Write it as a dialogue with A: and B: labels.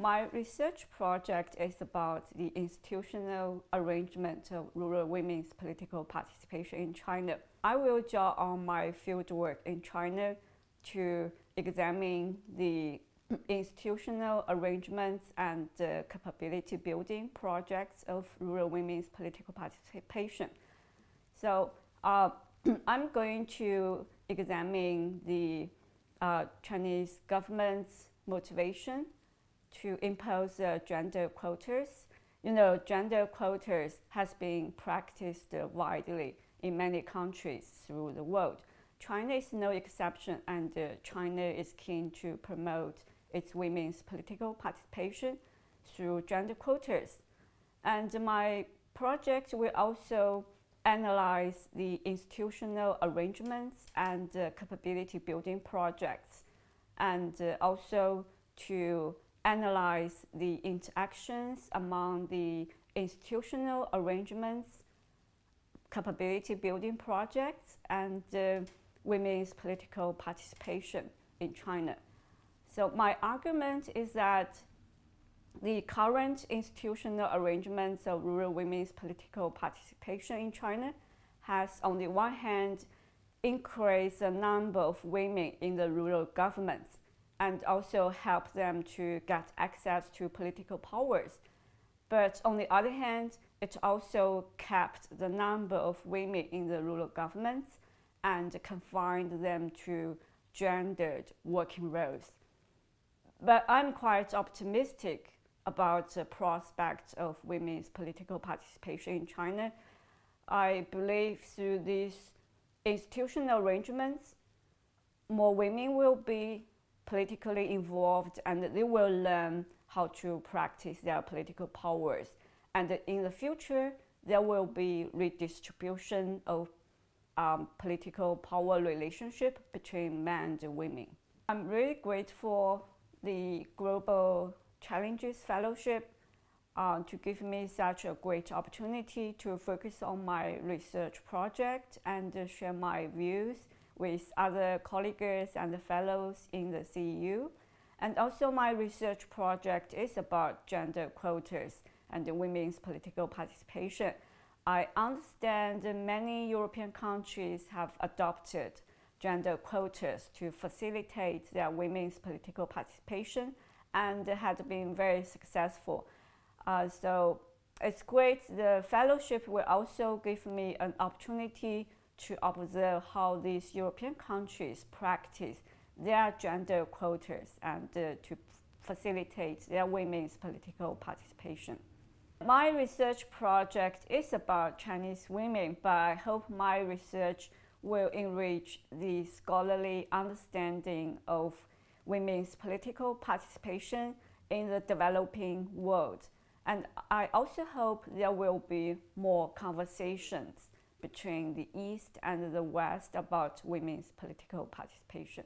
A: My research project is about the institutional arrangement of rural women's political participation in China. I will draw on my fieldwork in China to examine the institutional arrangements and capability building projects of rural women's political participation. So I'm going to examine the Chinese government's motivation to impose gender quotas. Gender quotas has been practiced widely in many countries through the world. China is no exception, and China is keen to promote its women's political participation through gender quotas. And my project will also analyze the institutional arrangements and capability building projects, and also to analyze the interactions among the institutional arrangements, capability building projects, and women's political participation in China. So my argument is that the current institutional arrangements of rural women's political participation in China has, on the one hand, increased the number of women in the rural governments and also helped them to get access to political powers. But on the other hand, it also kept the number of women in the rural governments and confined them to gendered working roles. But I'm quite optimistic about the prospects of women's political participation in China. I believe through these institutional arrangements, more women will be politically involved and they will learn how to practice their political powers. And in the future, there will be redistribution of political power relationship between men and women. I'm really grateful the Global Challenges Fellowship to give me such a great opportunity to focus on my research project and share my views with other colleagues and fellows in the CEU. And also my research project is about gender quotas and women's political participation. I understand many European countries have adopted gender quotas to facilitate their women's political participation and had been very successful. So it's great. The fellowship will also give me an opportunity to observe how these European countries practice their gender quotas and to facilitate their women's political participation. My research project is about Chinese women, but I hope my research will enrich the scholarly understanding of women's political participation in the developing world. And I also hope there will be more conversations between the East and the West about women's political participation.